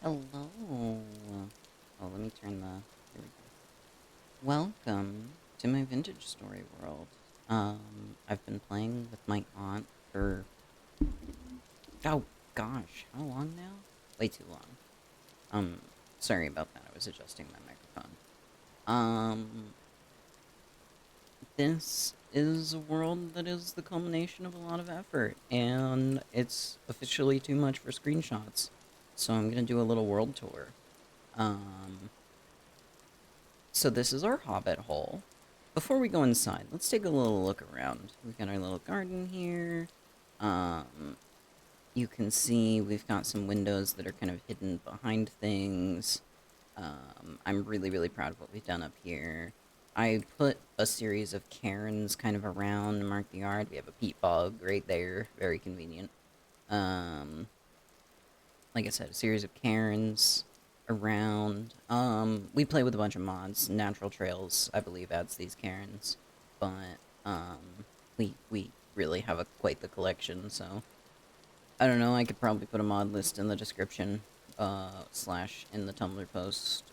Hello. Oh, let me turn the. There we go. Welcome to my vintage story world. I've been playing with my aunt for. Oh gosh, how long now? Way too long. Um, Sorry about that. I was adjusting my microphone. Um, this is a world that is the culmination of a lot of effort, and it's officially too much for screenshots. So I'm gonna do a little world tour. Um, So this is our hobbit hole. Before we go inside, let's take a little look around. We've got our little garden here. Um, you can see we've got some windows that are kind of hidden behind things. I'm really, really proud of what we've done up here. I put a series of cairns kind of around to mark the yard. We have a peat bog right there, very convenient. Um, like I said, a series of cairns around. We play with a bunch of mods. Natural Trails, I believe, adds these cairns, but we really have quite the collection. So I don't know. I could probably put a mod list in the description, slash in the Tumblr post,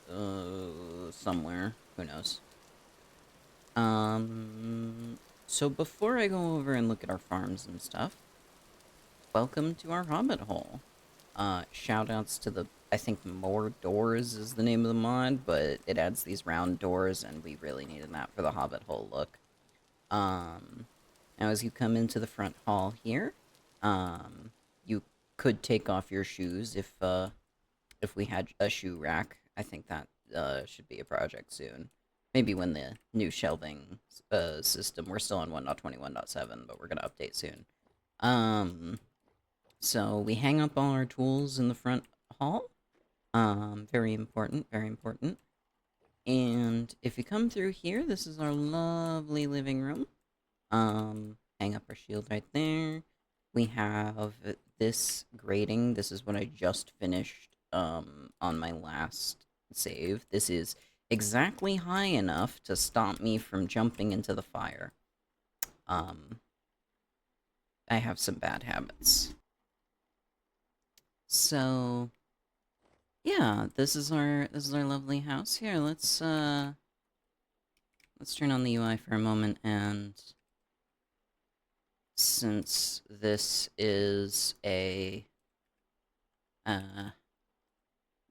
somewhere. Who knows? So before I go over and look at our farms and stuff, welcome to our Hobbit hole. Shout outs to the, I think More Doors is the name of the mod, but it adds these round doors, and we really needed that for the Hobbit hole look. Um, Now as you come into the front hall here, you could take off your shoes if we had a shoe rack. I think that, should be a project soon. Maybe when the new shelving, system, we're still on 1.21.7, but we're gonna update soon. Um, so we hang up all our tools in the front hall. Very important, very important. And if you come through here, this is our lovely living room. Hang up our shield right there. We have this grating. This is what I just finished, on my last save. This is exactly high enough to stop me from jumping into the fire. Um, I have some bad habits. So, yeah, this is our lovely house here. Let's turn on the UI for a moment, and since this is a uh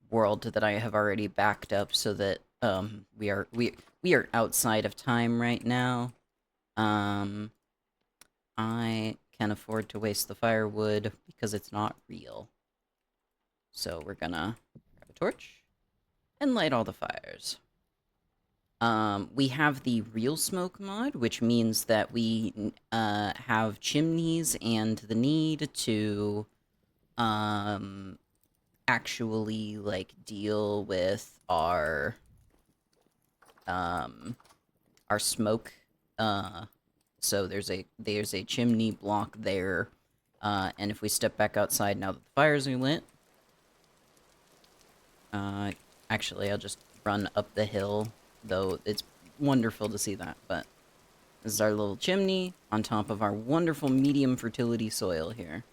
world that I have already backed up so that we are outside of time right now. Um I can afford to waste the firewood because it's not real. So we're gonna grab a torch and light all the fires. We have the real smoke mod, which means that we have chimneys and the need to um actually like deal with um our smoke. So there's a chimney block there. And if we step back outside now that the fires are lit, uh actually I'll just run up the hill, though it's wonderful to see that. But this is our little chimney on top of our wonderful medium fertility soil here.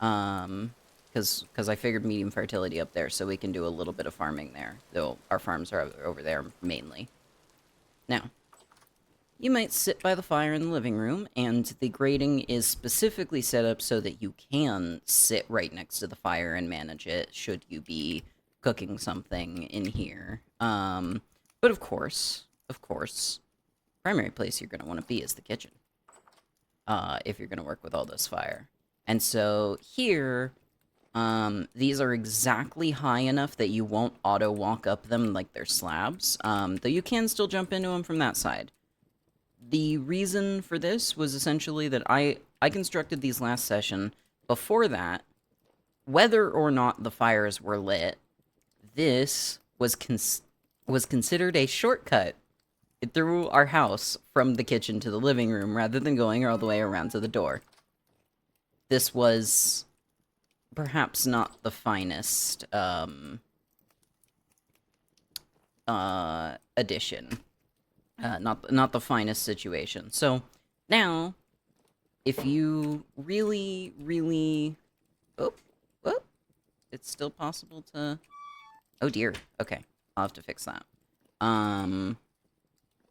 Um, because I figured medium fertility up there, so we can do a little bit of farming there, though our farms are over there mainly. Now, you might sit by the fire in the living room, and the grating is specifically set up so that you can sit right next to the fire and manage it, should you be cooking something in here. But of course, primary place you're going to want to be is the kitchen, if you're going to work with all this fire. And so here, these are exactly high enough that you won't auto walk up them like they're slabs, though you can still jump into them from that side. The reason for this was essentially that I constructed these last session. Before that, whether or not the fires were lit, this was considered a shortcut through our house from the kitchen to the living room rather than going all the way around to the door. This was perhaps not the finest addition. Not the finest situation. So now, if you really, really, oh, oh, it's still possible to... Oh dear. Okay. I'll have to fix that. Um,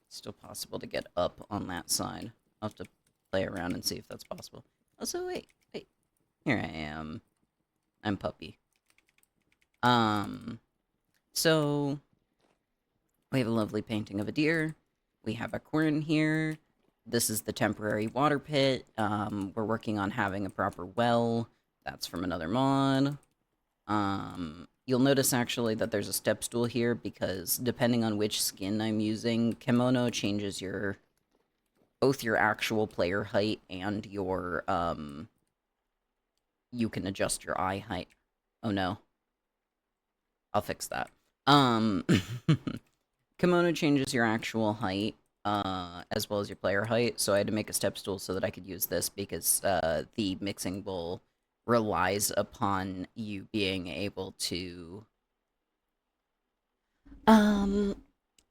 Still possible to get up on that side. I'll have to play around and see if that's possible. Also, wait. Here I am. I'm Puppy. So... We have a lovely painting of a deer. We have a quern here. This is the temporary water pit. We're working on having a proper well. That's from another mod. You'll notice actually that there's a step stool here because depending on which skin I'm using, kimono changes both your actual player height and your, you can adjust your eye height. Oh no. I'll fix that. Kimono changes your actual height, as well as your player height, so I had to make a step stool so that I could use this because, the mixing bowl relies upon you being able to...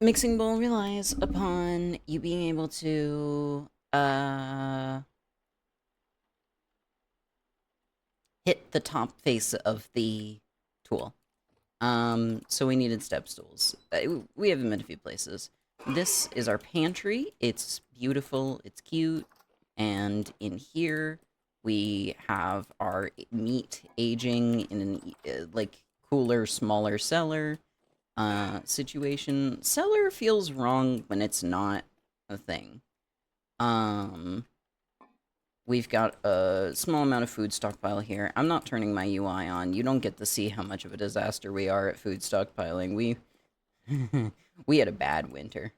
Mixing bowl relies upon you being able to, hit the top face of the tool. So we needed step stools. We have them in a few places. This is our pantry. It's beautiful, it's cute, and in here we have our meat aging in an, like, cooler, smaller cellar, situation. Cellar feels wrong when it's not a thing. We've got a small amount of food stockpile here. I'm not turning my UI on. You don't get to see how much of a disaster we are at food stockpiling. We had a bad winter.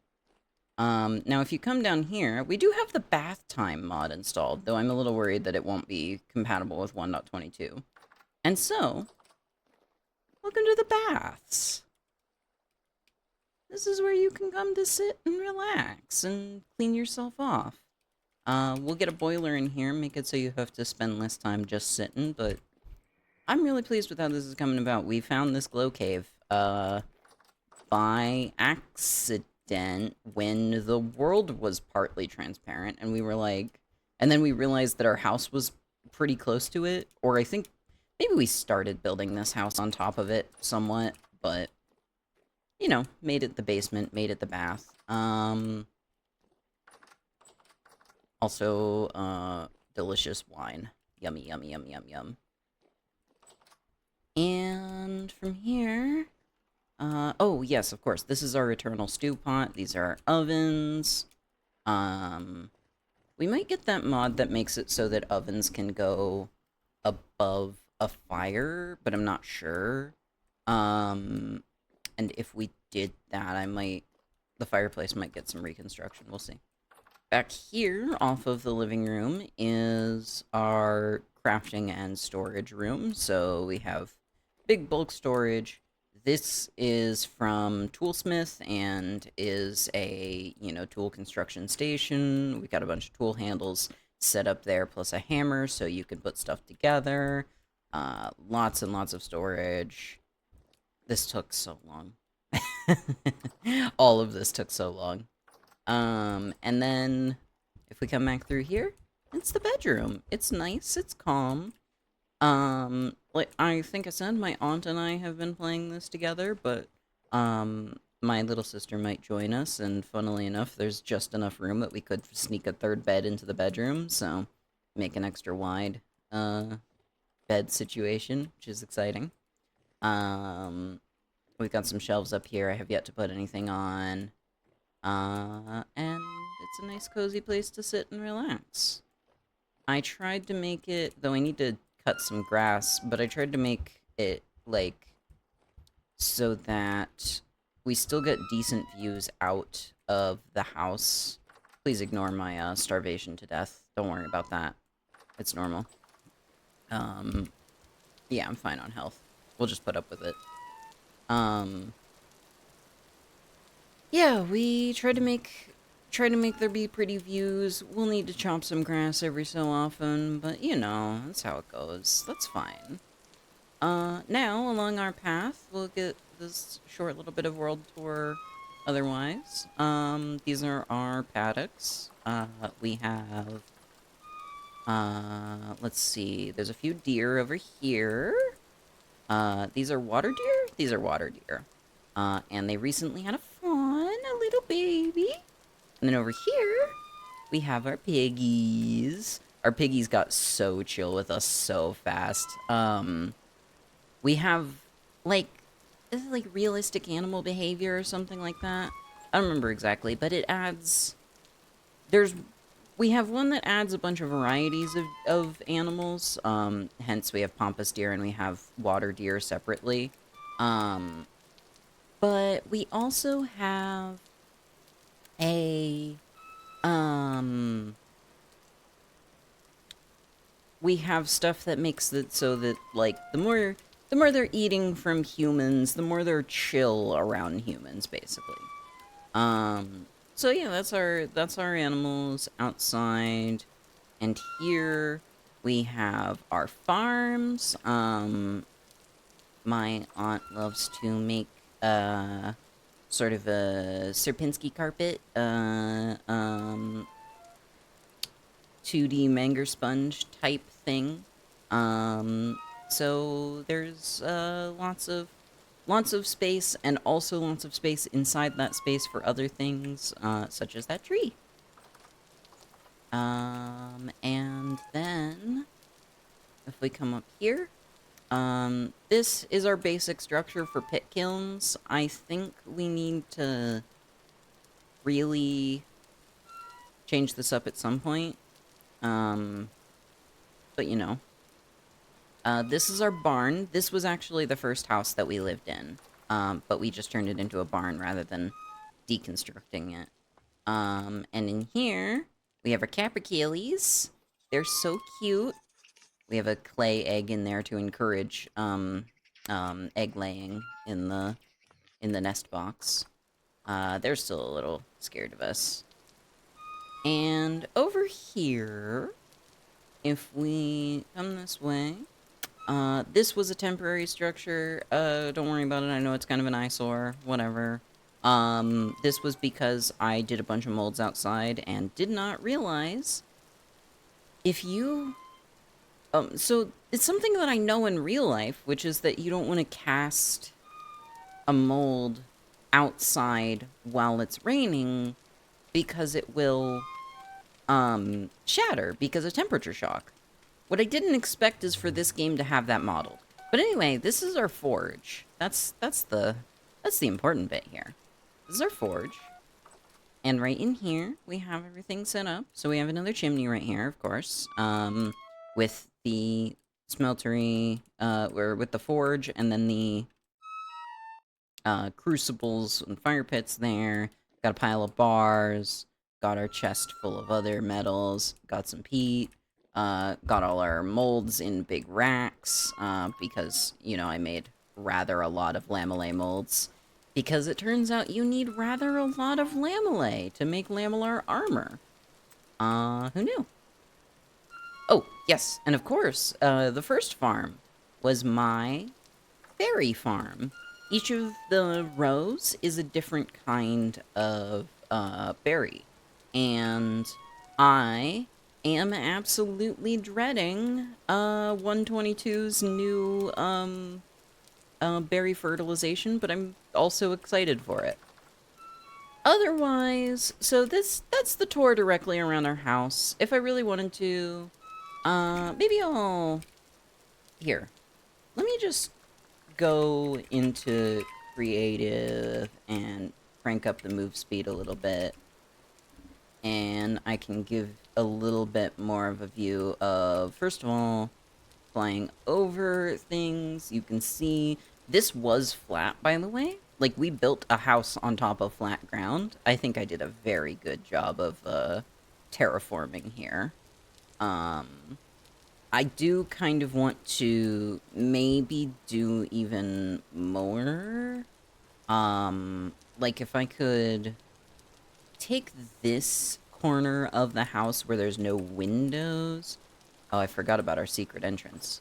Now if you come down here, we do have the bath time mod installed, though I'm a little worried that it won't be compatible with 1.22. And so, welcome to the baths. This is where you can come to sit and relax and clean yourself off. We'll get a boiler in here, make it so you have to spend less time just sitting, but I'm really pleased with how this is coming about. We found this glow cave, by accident when the world was partly transparent, and we were like... And then we realized that our house was pretty close to it, or I think maybe we started building this house on top of it somewhat, but, you know, made it the basement, made it the bath. Also, delicious wine. Yummy, yummy, yum, yum, yum. And from here... oh, yes, of course. This is our eternal stew pot. These are our ovens. We might get that mod that makes it so that ovens can go above a fire, but I'm not sure. And if we did that, the fireplace might get some reconstruction. We'll see. Back here, off of the living room, is our crafting and storage room. So we have big bulk storage. This is from Toolsmith and is a, tool construction station. We got a bunch of tool handles set up there, plus a hammer so you can put stuff together. Lots and lots of storage. This took so long. All of this took so long. And then if we come back through here, it's the bedroom. It's nice, it's calm. Like I think I said, my aunt and I have been playing this together, but, my little sister might join us, and funnily enough, there's just enough room that we could sneak a third bed into the bedroom, so make an extra wide, bed situation, which is exciting. We've got some shelves up here I have yet to put anything on. And it's a nice cozy place to sit and relax. I tried to make it, though I need to cut some grass, but I tried to make it, like, so that we still get decent views out of the house. Please ignore my, starvation to death. Don't worry about that. It's normal. Yeah, I'm fine on health. We'll just put up with it. Yeah, we try to make there be pretty views. We'll need to chop some grass every so often, but that's how it goes. That's fine. Now, along our path, we'll get this short little bit of world tour otherwise. These are our paddocks. We have, let's see, there's a few deer over here. These are water deer? These are water deer. And they recently had a fawn, a little baby. And then over here, we have our piggies. Our piggies got so chill with us so fast. We have, like, is it like realistic animal behavior or something like that? I don't remember exactly, but it adds... There's... We have one that adds a bunch of varieties of animals. Hence, we have pampas deer and we have water deer separately. But we also have a... we have stuff that makes it so that, like, the more they're eating from humans, the more they're chill around humans, basically. So yeah, that's our animals outside. And here we have our farms. My aunt loves to make sort of a Sierpinski carpet, 2D Manger Sponge type thing. So there's lots of space, and also lots of space inside that space for other things, such as that tree. And then if we come up here, this is our basic structure for pit kilns. I think we need to really change this up at some point. But you know. This is our barn. This was actually the first house that we lived in. But we just turned it into a barn rather than deconstructing it. And in here, we have our capercaillies. They're so cute. We have a clay egg in there to encourage, egg laying in the nest box. They're still a little scared of us. And over here, if we come this way, this was a temporary structure. Don't worry about it. I know it's kind of an eyesore. Whatever. This was because I did a bunch of molds outside and did not realize if you... so it's something that I know in real life, which is that you don't want to cast a mold outside while it's raining because it will, shatter because of temperature shock. What I didn't expect is for this game to have that modeled. But anyway, this is our forge. That's the important bit here. This is our forge. And right in here, we have everything set up. So we have another chimney right here, of course. With the smeltery, or with the forge, and then the crucibles and fire pits there. Got a pile of bars. Got our chest full of other metals. Got some peat. Got all our molds in big racks, because, you know, I made rather a lot of lamellae molds. Because it turns out you need rather a lot of lamellae to make lamellar armor. Who knew? Oh, yes, and of course, the first farm was my berry farm. Each of the rows is a different kind of, berry. And I am absolutely dreading 122's new berry fertilization, but I'm also excited for it. Otherwise, so that's the tour directly around our house. If I really wanted to, maybe I'll... Here. Let me just go into creative and crank up the move speed a little bit. And I can give a little bit more of a view of, first of all, flying over things. You can see this was flat, by the way. Like, we built a house on top of flat ground. I think I did a very good job of terraforming here. I do kind of want to maybe do even more. Like, if I could take this corner of the house where there's no windows. Oh, I forgot about our secret entrance.